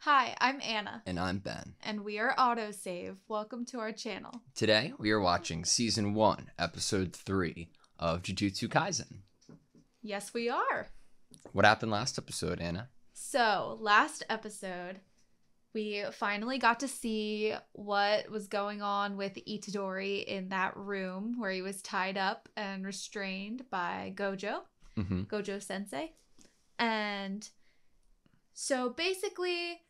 Hi, I'm Anna. And I'm Ben. And we are Autosave. Welcome to our channel. Today, we are watching Season 1, Episode 3 of Jujutsu Kaisen. Yes, we are. What happened last episode, Anna? So, last episode, we finally got to see what was going on with Itadori in that room where he was tied up and restrained by Gojo, Gojo Sensei. And so basically,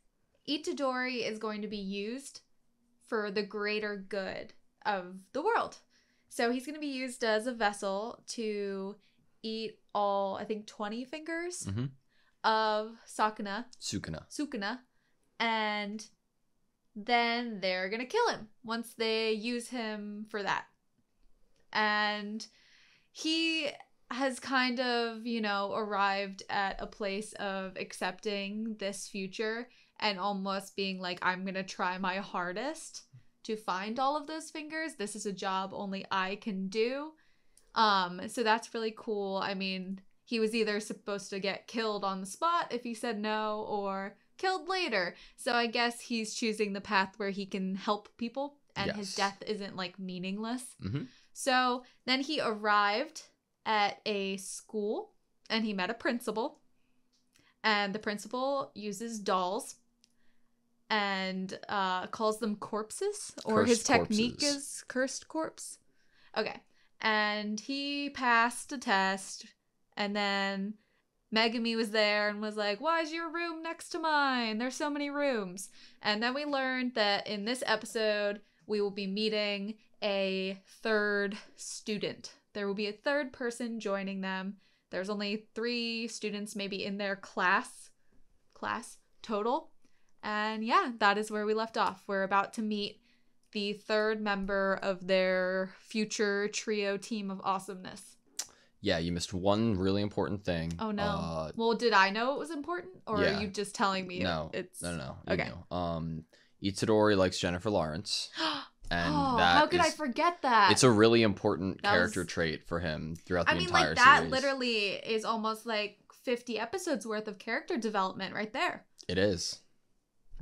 Itadori is going to be used for the greater good of the world. So he's going to be used as a vessel to eat all, I think, 20 fingers of Sukuna. And then they're going to kill him once they use him for that. And he has kind of, arrived at a place of accepting this future and almost being like, I'm going to try my hardest to find all of those fingers. This is a job only I can do. So that's really cool. I mean, he was either supposed to get killed on the spot if he said no, or killed later. So I guess he's choosing the path where he can help people and his death isn't like meaningless. So then he arrived at a school and he met a principal, and the principal uses dolls and calls them corpses, or his technique is cursed corpse. Okay. And he passed a test, and then Megumi was there and was like, why is your room next to mine? There's so many rooms. And then we learned that in this episode, we will be meeting a third student. There will be a third person joining them. There's only 3 students maybe in their class total. And yeah, that is where we left off. We're about to meet the third member of their future trio team of awesomeness. Yeah, you missed one really important thing. Oh no. Well, did I know it was important? Or are you just telling me No. it's... No. Okay. Itadori likes Jennifer Lawrence. And how could I forget that? It's a really important character trait for him throughout the entire series. That literally is almost like 50 episodes worth of character development right there. It is.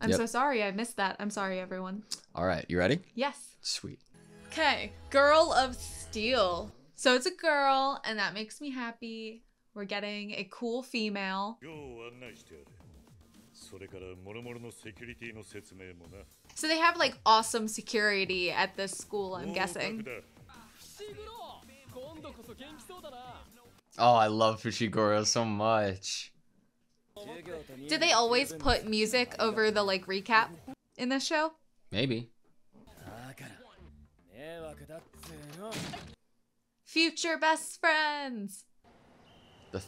I'm so sorry I missed that. I'm sorry, everyone. All right, you ready? Yes. Sweet. Okay, Girl of Steel. So it's a girl, and that makes me happy. We're getting a cool female. So they have like awesome security at this school, I'm guessing. Oh, I love Fushiguro so much. Did they always put music over the like recap in this show? Maybe. Future best friends. The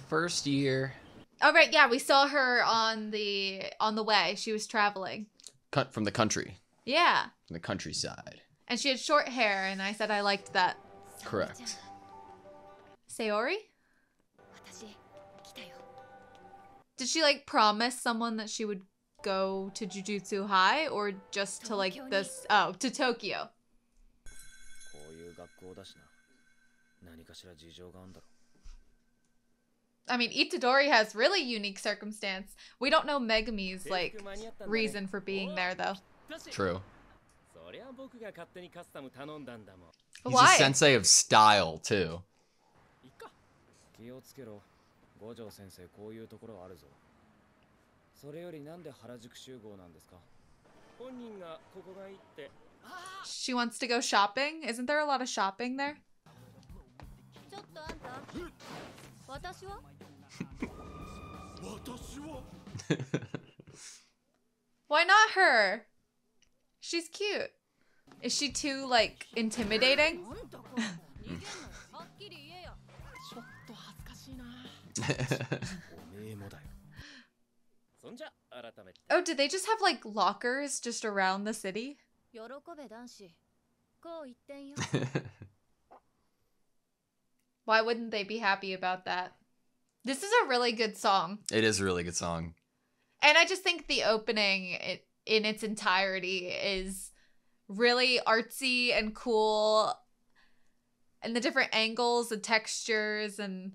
first year. Oh right, yeah, we saw her on the way. She was traveling. Cut from the country. Yeah. From the countryside. And she had short hair, and I said I liked that. Correct. Sayori? Did she like promise someone that she would go to Jujutsu High, or just to like this? Oh, to Tokyo. I mean, Itadori has really unique circumstance. We don't know Megumi's like reason for being there though. True. He's Why? a sensei of style too. She wants to go shopping? Isn't there a lot of shopping there? Why not her? She's cute. Is she too, like, intimidating? Oh, did they just have, like, lockers just around the city? Why wouldn't they be happy about that? This is a really good song. It is a really good song. And I just think the opening in its entirety is really artsy and cool. And the different angles and textures, and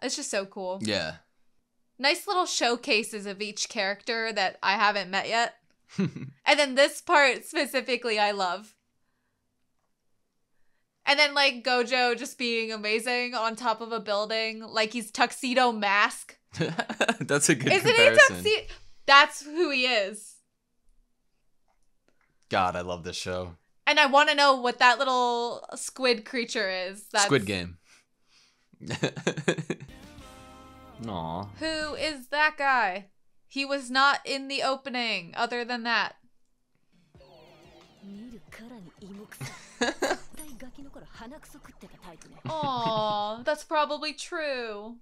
it's just so cool. Yeah. Nice little showcases of each character that I haven't met yet. And then this part specifically I love. And then like Gojo just being amazing on top of a building, like he's Tuxedo Mask. That's a good Isn't comparison. he Tuxedo? That's who he is. God, I love this show. And I want to know what that little squid creature is. Squid Game. Aw. Who is that guy? He was not in the opening, other than that. Aww, that's probably true.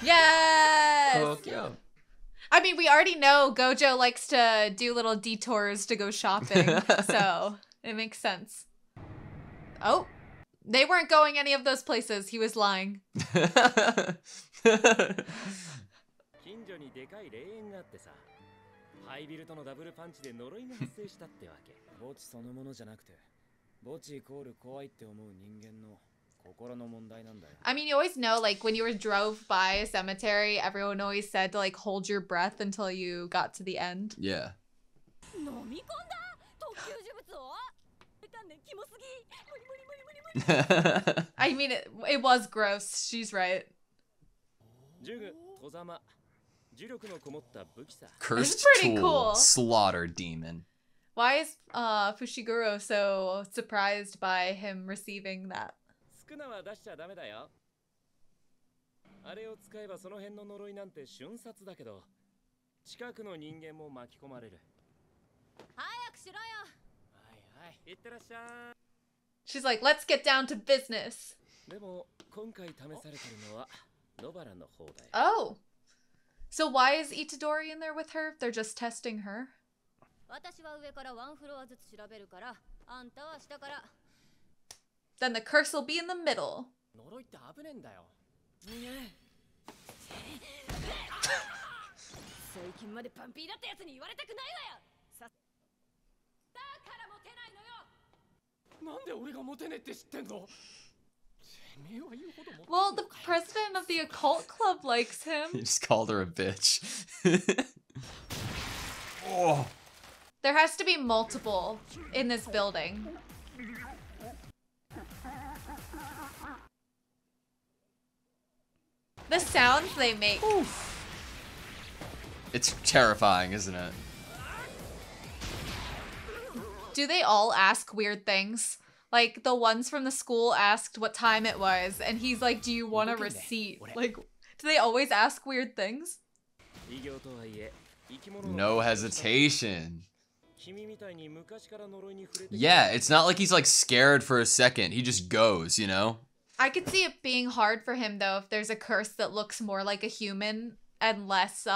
Yes! Tokyo. I mean, we already know Gojo likes to do little detours to go shopping, so it makes sense. Oh, they weren't going any of those places. He was lying. I mean, you always know, like, when you were drove by a cemetery, everyone always said to, like, hold your breath until you got to the end. Yeah. I mean, it was gross. She's right. Cursed pretty tool, cool. slaughter demon. Why is Fushiguro so surprised by him receiving that? She's like, let's get down to business. Oh. So why is Itadori in there with her? They're just testing her. Then the curse will be in the middle. Well, the president of the occult club likes him. He just called her a bitch. Oh. There has to be multiple in this building. The sounds they make. Oof. It's terrifying, isn't it? Do they all ask weird things? Like, the ones from the school asked what time it was, and he's like, do you want a receipt? Like, do they always ask weird things? No hesitation. Yeah, it's not like he's like scared for a second. He just goes, you know? I could see it being hard for him, though, if there's a curse that looks more like a human and less,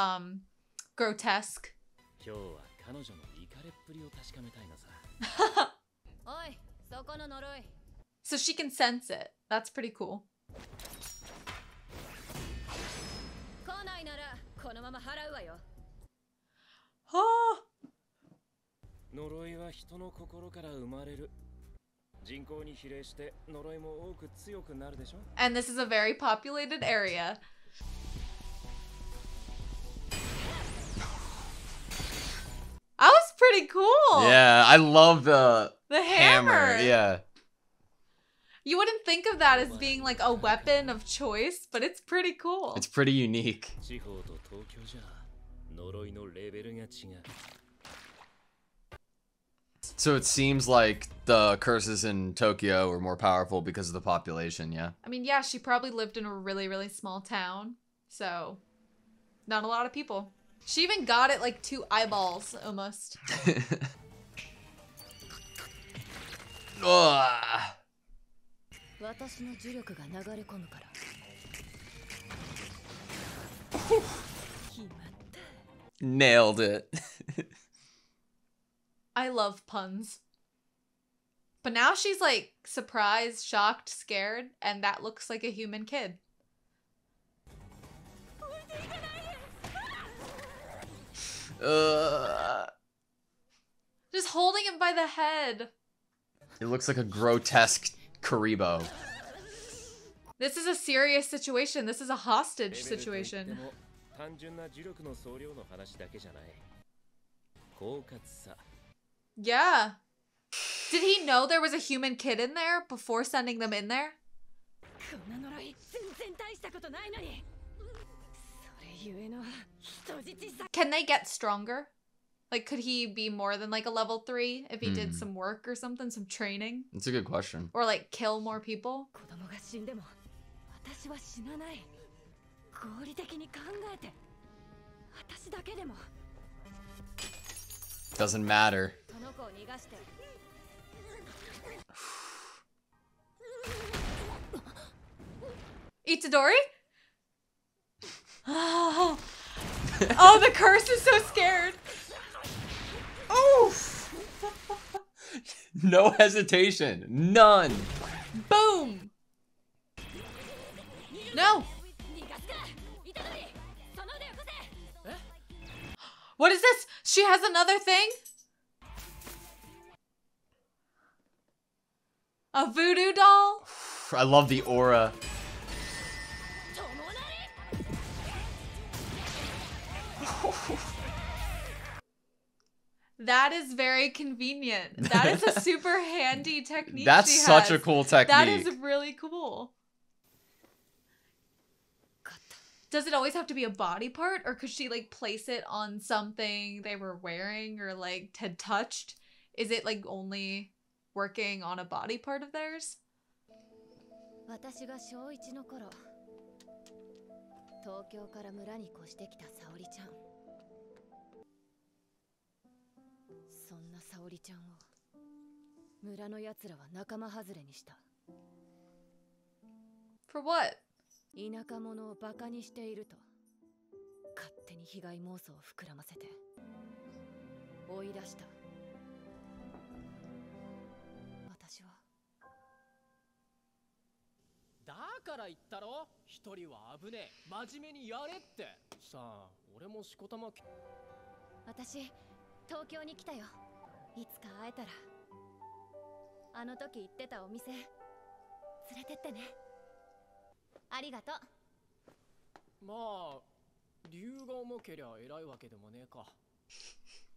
grotesque. So she can sense it. That's pretty cool. Oh. And this is a very populated area. That was pretty cool. Yeah, I love the hammer. Yeah. You wouldn't think of that as being like a weapon of choice, but it's pretty cool. It's pretty unique. So it seems like the curses in Tokyo are more powerful because of the population, yeah? I mean, yeah, she probably lived in a really, really small town. So, not a lot of people. She even got it like 2 eyeballs, almost. Ugh. Nailed it. I love puns. But now she's like surprised, shocked, scared, and that looks like a human kid. Just holding him by the head. It looks like a grotesque Karibo. This is a serious situation. This is a hostage situation. Yeah. Did he know there was a human kid in there before sending them in there? Can they get stronger? Like, could he be more than like a level 3 if he did some work or something, some training? That's a good question. Or like kill more people? Doesn't matter. Itadori? Oh, oh, the curse is so scared. Oh! No hesitation. None. Boom. No. What is this? She has another thing? A voodoo doll? I love the aura. That is very convenient. That is a super handy technique. That's she such has. a cool technique. That is really cool. Does it always have to be a body part, or could she like place it on something they were wearing or like had touched? Is it like only working on a body part of theirs? 私が小1の頃、東京から村に越してきた沙織ちゃん。そんな沙織ちゃんを村の奴らは仲間外れにした。For what? 田舎者をバカにしていると勝手に被害妄想を膨らませて追い出した。私はだから言ったろ、一人は危ねえ、真面目にやれって。さあ、俺もしこたま。私、東京に来たよ。いつか会えたら。あの時行ってたお店連れてってね。ありがとう。まあ、理由が重けりゃ偉いわけでもねえか。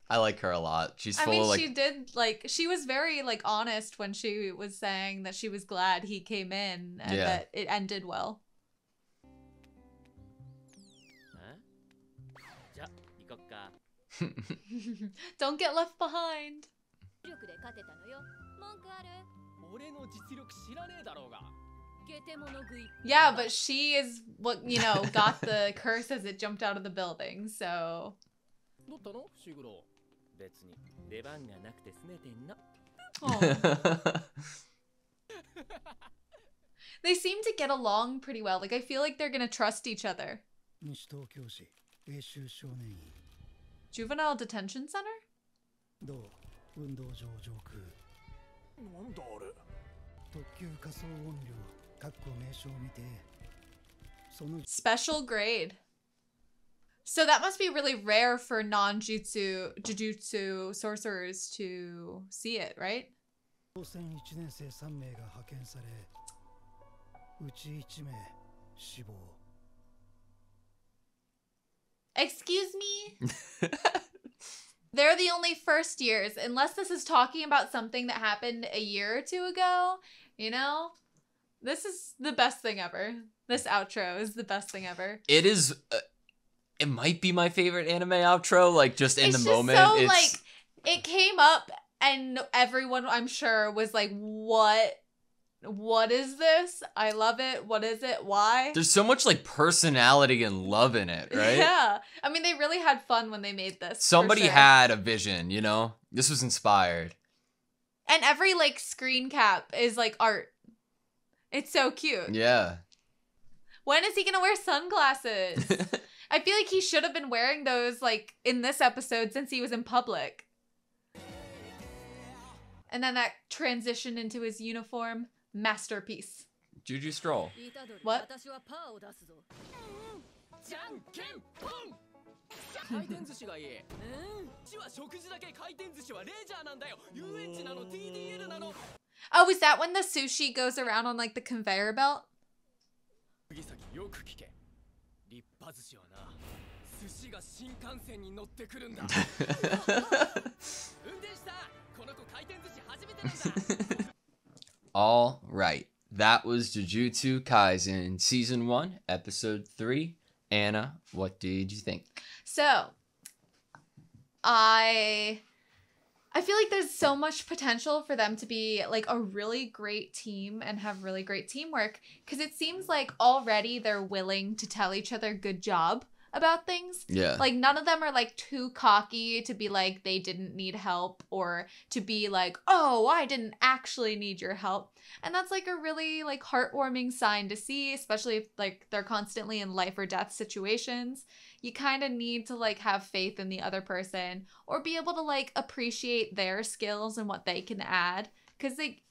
I like her a lot. She's I full mean, of like... she did, like, she was very, like, honest when she was saying that she was glad he came in and that it ended well. じゃ、行こっか。Don't get left behind. 力で勝てたのよ。文句ある？俺の実力知らねえだろうが。 Yeah, but she is what, you know, got the curse as it jumped out of the building, so... どったの？シグロ。別に出番がなくて拗ねてんの。They seem to get along pretty well. Like, I feel like they're gonna trust each other. Juvenile Detention Center? Special grade. So that must be really rare for non-jujutsu sorcerers to see it, right? Excuse me? They're the only first years, unless this is talking about something that happened a year or two ago, you know? This is the best thing ever. This outro is the best thing ever. It is... it might be my favorite anime outro, like, just in the moment. So, it's like, it came up, and everyone, I'm sure, was like, what? What is this? I love it. What is it? Why? There's so much, like, personality and love in it, right? Yeah. I mean, they really had fun when they made this. Somebody for sure. had a vision, you know? This was inspired. And every, like, screen cap is, like, art. It's so cute. Yeah. When is he gonna wear sunglasses? I feel like he should have been wearing those, like, in this episode since he was in public. And then that transition into his uniform. Masterpiece. Juju Stroll. What? 回転寿司がいい。ちは食事だけ、回転寿司はレジャーなんだよ。遊園地なの、TDL なの。 Oh, is that when the sushi goes around on like the conveyor belt? 杉崎よく聞け。立派寿司はな、寿司が新幹線に乗ってくるんだ。運転手さん、この子回転寿司初めてなんだ。 All right. That was Jujutsu Kaisen Season 1, Episode 3. Anna, what did you think? So, I feel like there's so much potential for them to be like a really great team and have really great teamwork, because it seems like already they're willing to tell each other good job about things. Yeah. Like none of them are like too cocky to be like they didn't need help, or to be like, oh, I didn't actually need your help. And that's like a really like heartwarming sign to see, especially if like they're constantly in life or death situations. You kind of need to like have faith in the other person, or be able to like appreciate their skills and what they can add. Because like,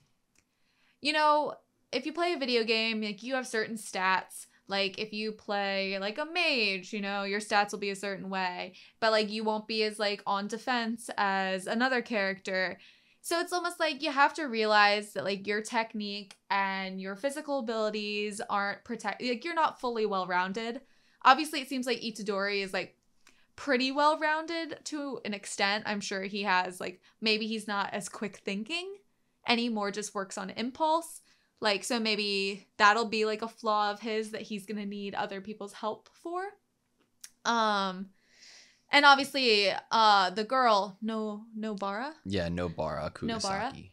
you know, if you play a video game, like you have certain stats. Like if you play like a mage, you know, your stats will be a certain way, but like you won't be as like on defense as another character. So it's almost like you have to realize that like your technique and your physical abilities aren't like you're not fully well-rounded. Obviously it seems like Itadori is like pretty well-rounded to an extent. I'm sure he has like, maybe he's not as quick thinking and he more just works on impulse. Like, so maybe that'll be like a flaw of his that he's gonna need other people's help for. And obviously, the girl, Nobara? Yeah, Nobara Kurosaki.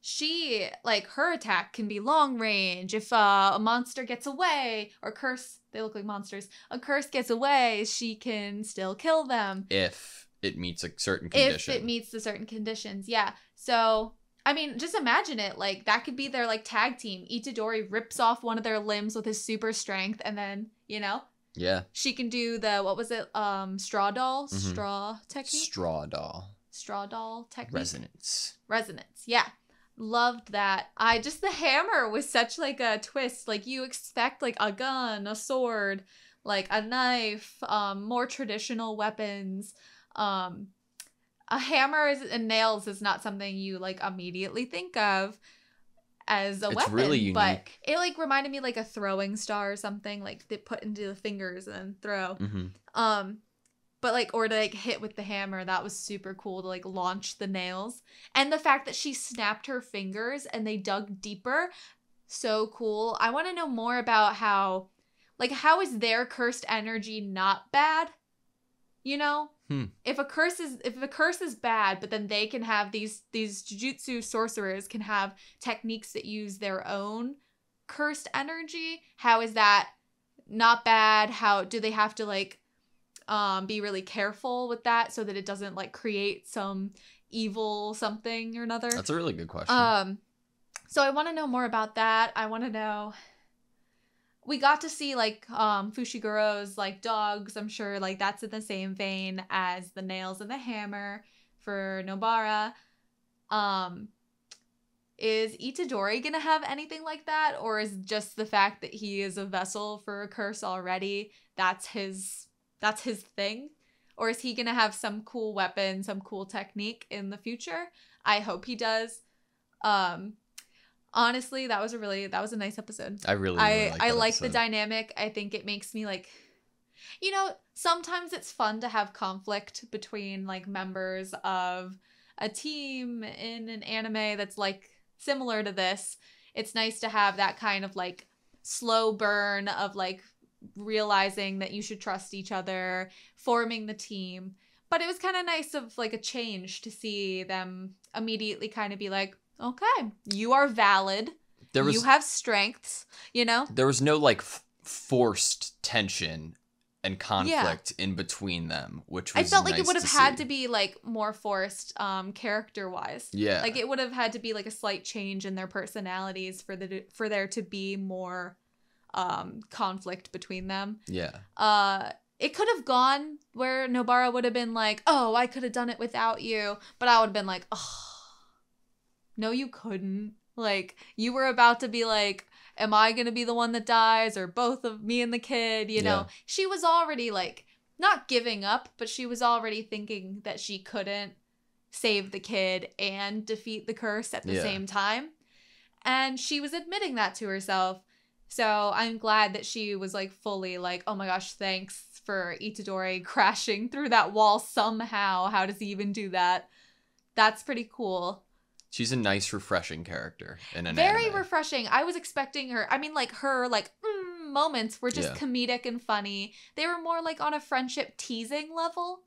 She, like, her attack can be long range. If a monster gets away, or curse, they look like monsters, a curse gets away, she can still kill them. If it meets a certain condition. If it meets the certain conditions, yeah. So, I mean, just imagine it. Like, that could be their, like, tag team. Itadori rips off one of their limbs with his super strength, and then, you know? Yeah. She can do the, what was it? Straw doll? Mhm. Straw technique? Straw doll. Straw doll technique? Resonance, yeah. Loved that. The hammer was such, like, a twist. Like, you expect, like, a gun, a sword, like, a knife, more traditional weapons, a hammer and nails is not something you like immediately think of as a weapon. It's really unique. But it like reminded me like a throwing star or something, like they put into the fingers and then throw. Mm-hmm. But like, or to like hit with the hammer, that was super cool to like launch the nails. And the fact that she snapped her fingers and they dug deeper, so cool. I want to know more about how is their cursed energy not bad? You know? If a curse is bad, but then they can have these jujutsu sorcerers can have techniques that use their own cursed energy, how is that not bad? How do they have to like be really careful with that so that it doesn't like create some evil something or another? That's a really good question. So I want to know more about that. I want to know. We got to see like Fushiguro's like dogs. I'm sure like that's in the same vein as the nails and the hammer for Nobara. Is Itadori gonna have anything like that, or is just the fact that he is a vessel for a curse already, that's his thing? Or is he gonna have some cool weapon, some cool technique in the future? I hope he does. Honestly, that was a nice episode. I really like I like the dynamic. I think it makes me like, you know, sometimes it's fun to have conflict between like members of a team in an anime that's like similar to this. It's nice to have that kind of like slow burn of like realizing that you should trust each other, forming the team. But it was kind of nice of like a change to see them immediately kind of be like, okay, you are valid. You have strengths, you know? There was no like forced tension and conflict in between them, which was I felt like nice it would have to had see. to be like more forced character-wise. Yeah. Like it would have had to be like a slight change in their personalities for there to be more conflict between them. Yeah. It could have gone where Nobara would have been like, oh, I could have done it without you. But I would have been like, oh, no, you couldn't. Like, you were about to be like, am I going to be the one that dies? Or both of me and the kid, you know? She was already like not giving up, but she was already thinking that she couldn't save the kid and defeat the curse at the same time. And she was admitting that to herself. So I'm glad that she was like fully like, oh my gosh, thanks for Itadori crashing through that wall somehow. How does he even do that? That's pretty cool. She's a nice, refreshing character in an Very anime. refreshing. I was expecting her. I mean, like her moments were just comedic and funny. They were more like on a friendship teasing level.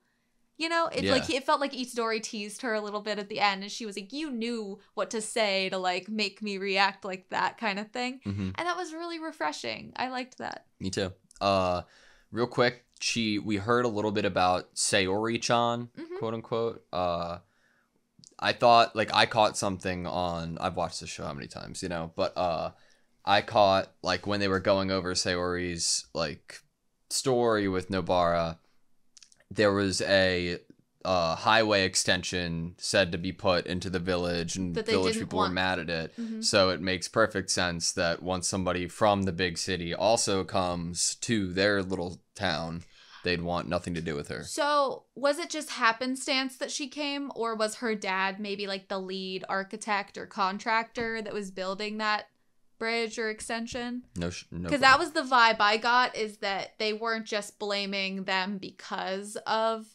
You know, it felt like Itadori teased her a little bit at the end, and she was like, "You knew what to say to like make me react like that," kind of thing. Mm-hmm. And that was really refreshing. I liked that. Me too. Real quick, we heard a little bit about Sayori-chan, quote unquote. I thought, like, I caught something on, I've watched this show how many times, you know, but I caught, like, when they were going over Sayori's, like, story with Nobara, there was a highway extension said to be put into the village, and village people were mad at it. Mm-hmm. So it makes perfect sense that once somebody from the big city also comes to their little town, they'd want nothing to do with her. So was it just happenstance that she came, or was her dad maybe like the lead architect or contractor that was building that bridge or extension? No. Because that was the vibe I got, is that they weren't just blaming them because of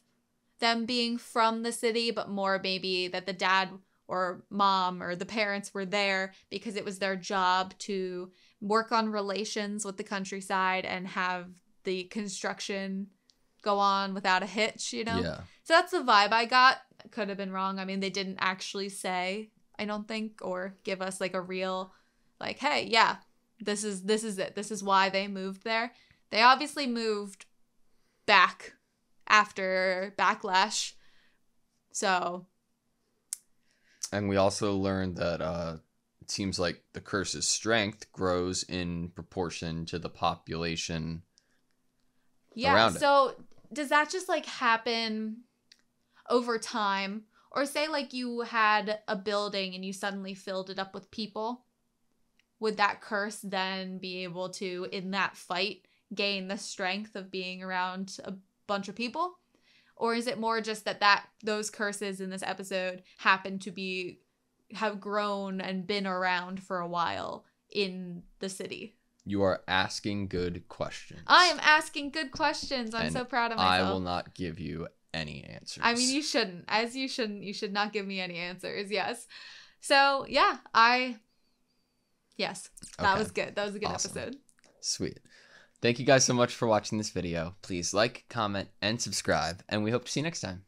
them being from the city, but more maybe that the dad or mom or the parents were there because it was their job to work on relations with the countryside and have the construction go on without a hitch, you know? Yeah. So that's the vibe I got. Could have been wrong. I mean, they didn't actually say, I don't think, or give us like a real, like, hey, yeah, this is it. This is why they moved there. They obviously moved back after Backlash. So. And we also learned that it seems like the curse's strength grows in proportion to the population. Yeah, so does that just like happen over time? Or say like you had a building and you suddenly filled it up with people? Would that curse then be able to, in that fight, gain the strength of being around a bunch of people? Or is it more just that those curses in this episode happen to have grown and been around for a while in the city? You are asking good questions. I am asking good questions. I'm so proud of myself. I will not give you any answers. I mean, you shouldn't. You should not give me any answers. Yes. So, yeah, yes, that was good. That was a good episode. Sweet. Thank you guys so much for watching this video. Please like, comment, and subscribe, and we hope to see you next time.